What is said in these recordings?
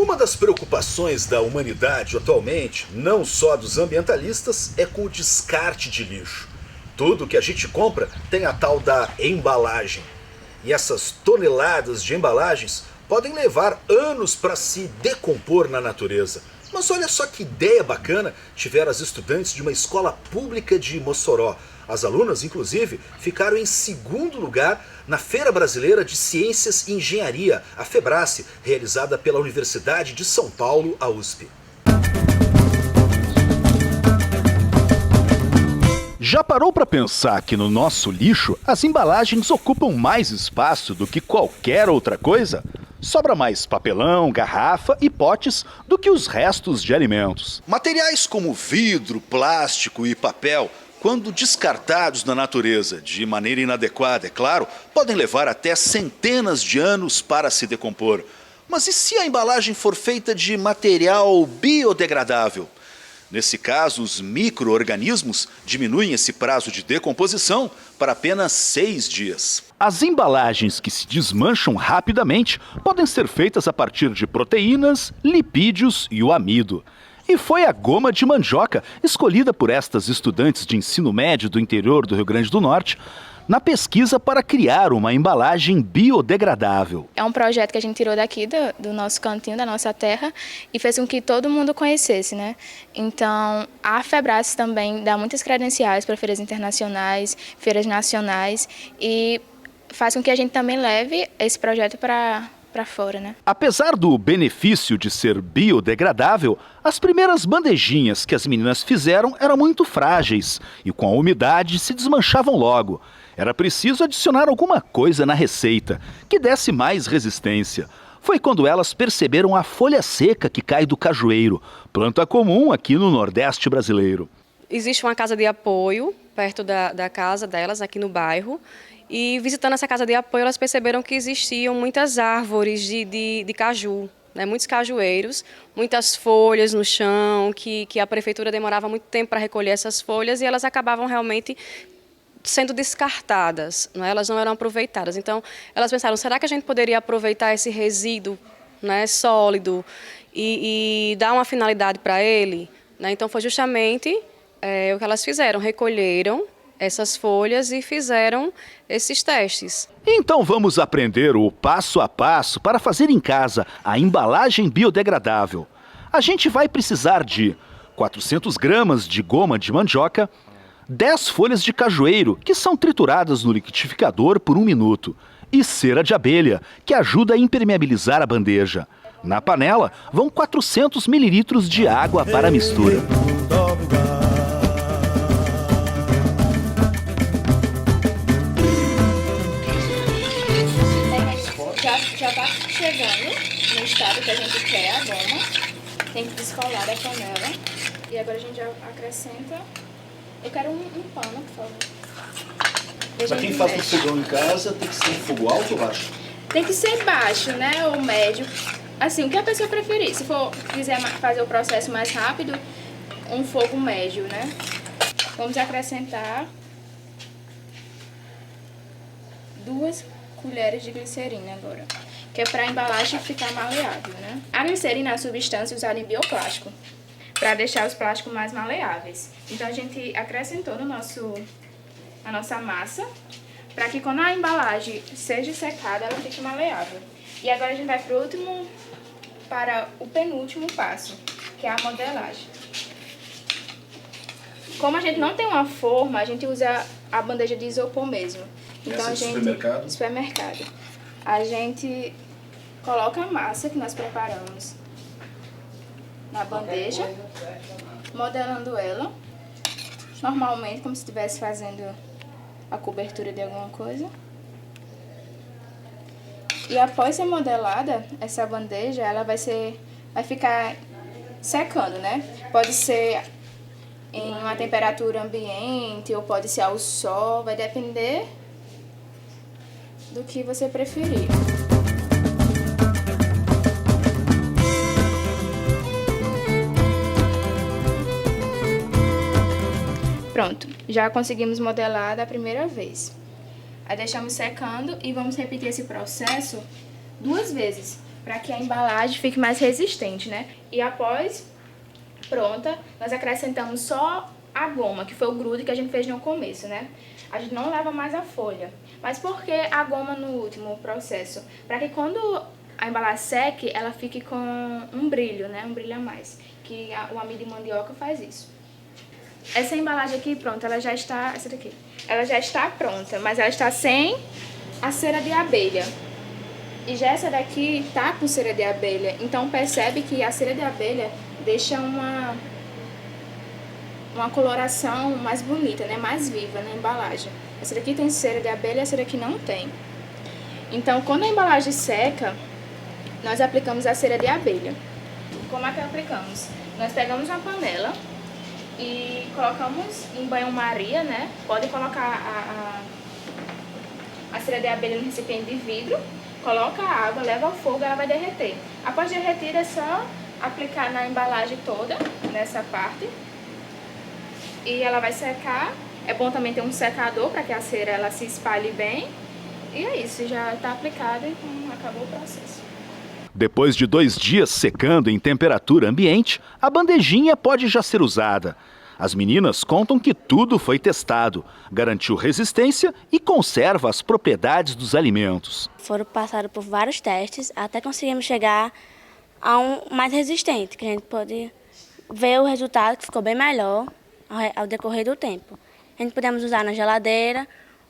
Uma das preocupações da humanidade atualmente, não só dos ambientalistas, é com o descarte de lixo. Tudo que a gente compra tem a tal da embalagem. E essas toneladas de embalagens podem levar anos para se decompor na natureza. Mas olha só que ideia bacana tiveram as estudantes de uma escola pública de Mossoró. As alunas, inclusive, ficaram em segundo lugar na Feira Brasileira de Ciências e Engenharia, a FEBRACE, realizada pela Universidade de São Paulo, a USP. Já parou para pensar que no nosso lixo as embalagens ocupam mais espaço do que qualquer outra coisa? Sobra mais papelão, garrafa e potes do que os restos de alimentos. Materiais como vidro, plástico e papel, quando descartados na natureza de maneira inadequada, é claro, podem levar até centenas de anos para se decompor. Mas e se a embalagem for feita de material biodegradável? Nesse caso, os micro-organismos diminuem esse prazo de decomposição para apenas 6 dias. As embalagens que se desmancham rapidamente podem ser feitas a partir de proteínas, lipídios e o amido. E foi a goma de mandioca, escolhida por estas estudantes de ensino médio do interior do Rio Grande do Norte, na pesquisa para criar uma embalagem biodegradável. É um projeto que a gente tirou daqui do nosso cantinho, da nossa terra, e fez com que todo mundo conhecesse, né? Então, a FEBRACE também dá muitas credenciais para feiras internacionais, feiras nacionais, e faz com que a gente também leve esse projeto para fora, né? Apesar do benefício de ser biodegradável, as primeiras bandejinhas que as meninas fizeram eram muito frágeis e com a umidade se desmanchavam logo. Era preciso adicionar alguma coisa na receita que desse mais resistência. Foi quando elas perceberam a folha seca que cai do cajueiro, planta comum aqui no Nordeste brasileiro. Existe uma casa de apoio perto da casa delas, aqui no bairro. E visitando essa casa de apoio, elas perceberam que existiam muitas árvores de caju, né? Muitos cajueiros, muitas folhas no chão, que a prefeitura demorava muito tempo para recolher essas folhas e elas acabavam realmente sendo descartadas, né? Elas não eram aproveitadas. Então, elas pensaram, será que a gente poderia aproveitar esse resíduo, né, sólido e dar uma finalidade para ele? Né? Então, foi justamente o que elas fizeram, recolheram essas folhas e fizeram esses testes. Então vamos aprender o passo a passo para fazer em casa a embalagem biodegradável. A gente vai precisar de 400 gramas de goma de mandioca, 10 folhas de cajueiro, que são trituradas no liquidificador por 1 minuto, e cera de abelha, que ajuda a impermeabilizar a bandeja. Na panela vão 400 mililitros de água para a mistura. Já está chegando no estado que a gente quer a goma. Tem que descolar da panela. E agora a gente já acrescenta. Eu quero um pano, por favor. Para quem faz no fogão em casa, tem que ser fogo alto ou baixo? Tem que ser baixo, né? Ou médio. Assim, o que a pessoa preferir. Se quiser fazer o processo mais rápido, um fogo médio, né? Vamos acrescentar 2 colheres de glicerina agora, que é para a embalagem ficar maleável, né? A glicerina é a substância usada em bioplástico, para deixar os plásticos mais maleáveis. Então a gente acrescentou na nossa massa, para que quando a embalagem seja secada, ela fique maleável. E agora a gente vai para o penúltimo passo, que é a modelagem. Como a gente não tem uma forma, a gente usa a bandeja de isopor mesmo. Então Essa é supermercado. A gente coloca a massa que nós preparamos na bandeja, modelando ela, normalmente como se estivesse fazendo a cobertura de alguma coisa. E após ser modelada, essa bandeja ela vai ficar secando, né? Pode ser em uma temperatura ambiente ou pode ser ao sol, vai depender do que você preferir. Pronto, já conseguimos modelar da primeira vez. Aí deixamos secando e vamos repetir esse processo 2 vezes, para que a embalagem fique mais resistente, né? E após pronta, nós acrescentamos só a goma, que foi o grude que a gente fez no começo, né? A gente não leva mais a folha. Mas por que a goma no último processo? Para que quando a embalagem seque, ela fique com um brilho, né? Um brilho a mais. Que o amido de mandioca faz isso. Essa embalagem aqui, pronto, ela já está... Essa daqui. Ela já está pronta, mas ela está sem a cera de abelha. E já essa daqui tá com cera de abelha. Então percebe que a cera de abelha deixa uma coloração mais bonita, né? Mais viva na embalagem. Essa daqui tem cera de abelha, essa daqui não tem. Então, quando a embalagem seca, nós aplicamos a cera de abelha. Como é que aplicamos? Nós pegamos uma panela e colocamos em banho-maria, né? Pode colocar a cera de abelha no recipiente de vidro, coloca a água, leva ao fogo, ela vai derreter. Após derreter, é só aplicar na embalagem toda, nessa parte, e ela vai secar. É bom também ter um secador para que a cera ela se espalhe bem. E é isso, já está aplicada e acabou o processo. Depois de 2 dias secando em temperatura ambiente, a bandejinha pode já ser usada. As meninas contam que tudo foi testado, garantiu resistência e conserva as propriedades dos alimentos. Foram passados por vários testes até conseguimos chegar a um mais resistente, que a gente pode ver o resultado que ficou bem melhor ao decorrer do tempo. A gente podemos usar na geladeira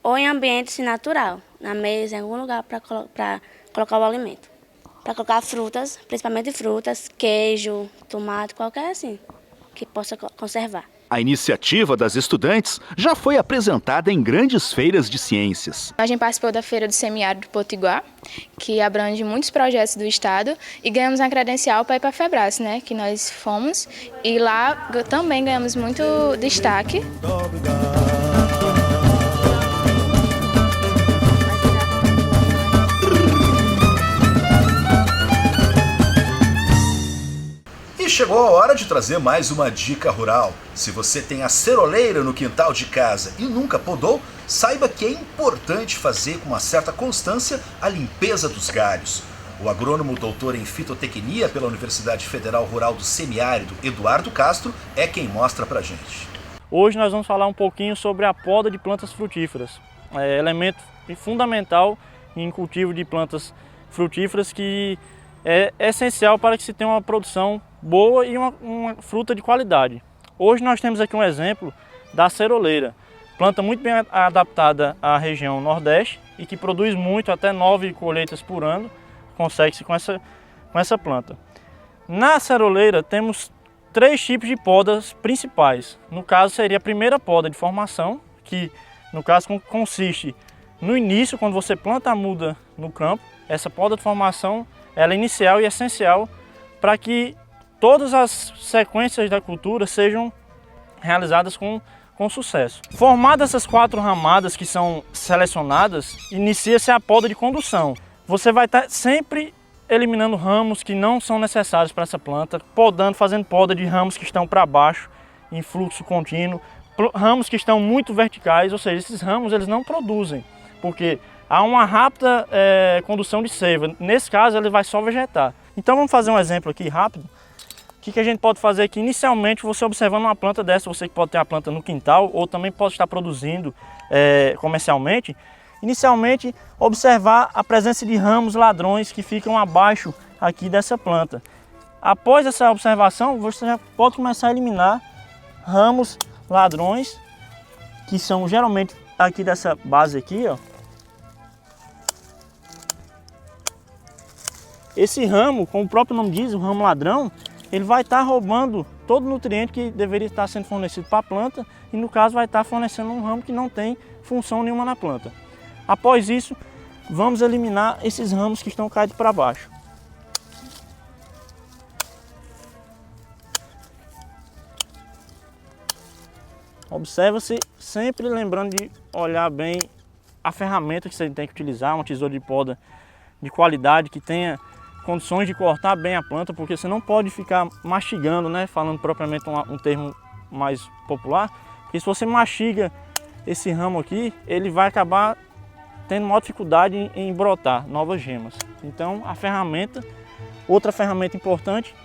ou em ambiente natural, na mesa, em algum lugar para colocar o alimento. Para colocar frutas, principalmente frutas, queijo, tomate, qualquer assim, que possa conservar. A iniciativa das estudantes já foi apresentada em grandes feiras de ciências. A gente participou da Feira do Semiárido do Potiguar, que abrange muitos projetos do estado, e ganhamos a credencial para ir para a Febras, né, que nós fomos, e lá também ganhamos muito destaque. Chegou a hora de trazer mais uma dica rural. Se você tem a ceroleira no quintal de casa e nunca podou, saiba que é importante fazer com uma certa constância a limpeza dos galhos. O agrônomo doutor em fitotecnia pela Universidade Federal Rural do Semiárido, Eduardo Castro, é quem mostra pra gente. Hoje nós vamos falar um pouquinho sobre a poda de plantas frutíferas. É elemento fundamental em cultivo de plantas frutíferas que é essencial para que se tenha uma produção boa e uma fruta de qualidade. Hoje nós temos aqui um exemplo da ceroleira, planta muito bem adaptada à região Nordeste e que produz muito, até 9 colheitas por ano, consegue-se com essa planta. Na ceroleira temos 3 tipos de podas principais. No caso seria a primeira poda de formação, que no caso consiste no início, quando você planta a muda no campo. Essa poda de formação ela é inicial e essencial para que todas as sequências da cultura sejam realizadas com sucesso. Formadas essas 4 ramadas que são selecionadas, inicia-se a poda de condução. Você vai estar sempre eliminando ramos que não são necessários para essa planta, podando, fazendo poda de ramos que estão para baixo, em fluxo contínuo, ramos que estão muito verticais, ou seja, esses ramos eles não produzem, porque há uma rápida condução de seiva. Nesse caso, ele vai só vegetar. Então vamos fazer um exemplo aqui rápido. O que a gente pode fazer aqui? Inicialmente, você observando uma planta dessa, você que pode ter a planta no quintal ou também pode estar produzindo comercialmente. Inicialmente, observar a presença de ramos ladrões que ficam abaixo aqui dessa planta. Após essa observação, você já pode começar a eliminar ramos ladrões, que são geralmente aqui dessa base aqui, ó. Esse ramo, como o próprio nome diz, o ramo ladrão, ele vai estar roubando todo o nutriente que deveria estar sendo fornecido para a planta e, no caso, vai estar fornecendo um ramo que não tem função nenhuma na planta. Após isso, vamos eliminar esses ramos que estão caídos para baixo. Observa-se, sempre lembrando de olhar bem a ferramenta que você tem que utilizar, uma tesoura de poda de qualidade, que tenha condições de cortar bem a planta, porque você não pode ficar mastigando, né? Falando propriamente um termo mais popular, porque se você mastiga esse ramo aqui, ele vai acabar tendo maior dificuldade em brotar novas gemas. Então a ferramenta, outra ferramenta importante,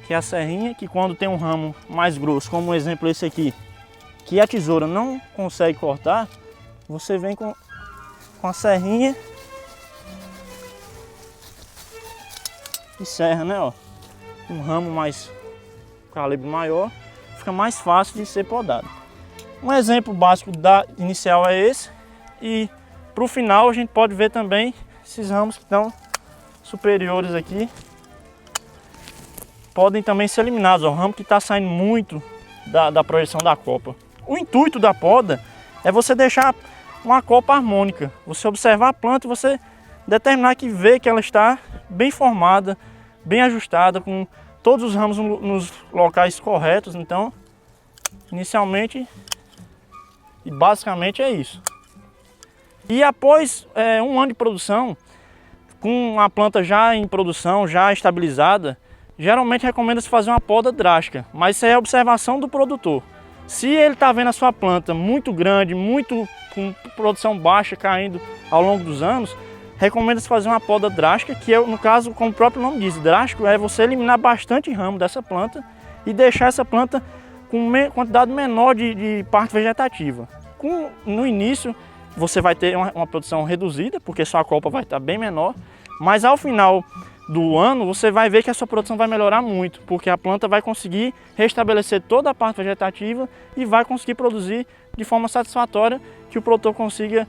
que é a serrinha, que quando tem um ramo mais grosso, como um exemplo esse aqui, que a tesoura não consegue cortar, você vem com a serrinha e serra, né, ó. Um ramo mais calibre maior, fica mais fácil de ser podado. Um exemplo básico inicial é esse, e para o final a gente pode ver também esses ramos que estão superiores aqui, podem também ser eliminados, ó, o ramo que está saindo muito da projeção da copa. O intuito da poda é você deixar uma copa harmônica, você observar a planta e você determinar que vê que ela está bem formada, bem ajustada, com todos os ramos nos locais corretos. Então, inicialmente e basicamente é isso. E após um ano de produção, com a planta já em produção, já estabilizada, geralmente recomenda-se fazer uma poda drástica, mas isso é a observação do produtor. Se ele está vendo a sua planta muito grande, muito com produção baixa caindo ao longo dos anos, recomenda-se fazer uma poda drástica, que é, no caso, como o próprio nome diz, drástico é você eliminar bastante ramo dessa planta e deixar essa planta com quantidade menor de parte vegetativa. No início você vai ter uma produção reduzida, porque sua copa vai estar bem menor, mas ao final do ano você vai ver que a sua produção vai melhorar muito, porque a planta vai conseguir restabelecer toda a parte vegetativa e vai conseguir produzir de forma satisfatória, que o produtor consiga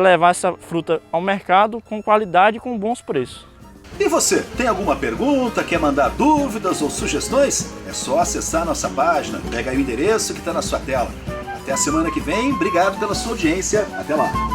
levar essa fruta ao mercado com qualidade e com bons preços. E você, tem alguma pergunta, quer mandar dúvidas ou sugestões? É só acessar nossa página, pega aí o endereço que está na sua tela. Até a semana que vem, obrigado pela sua audiência, até lá!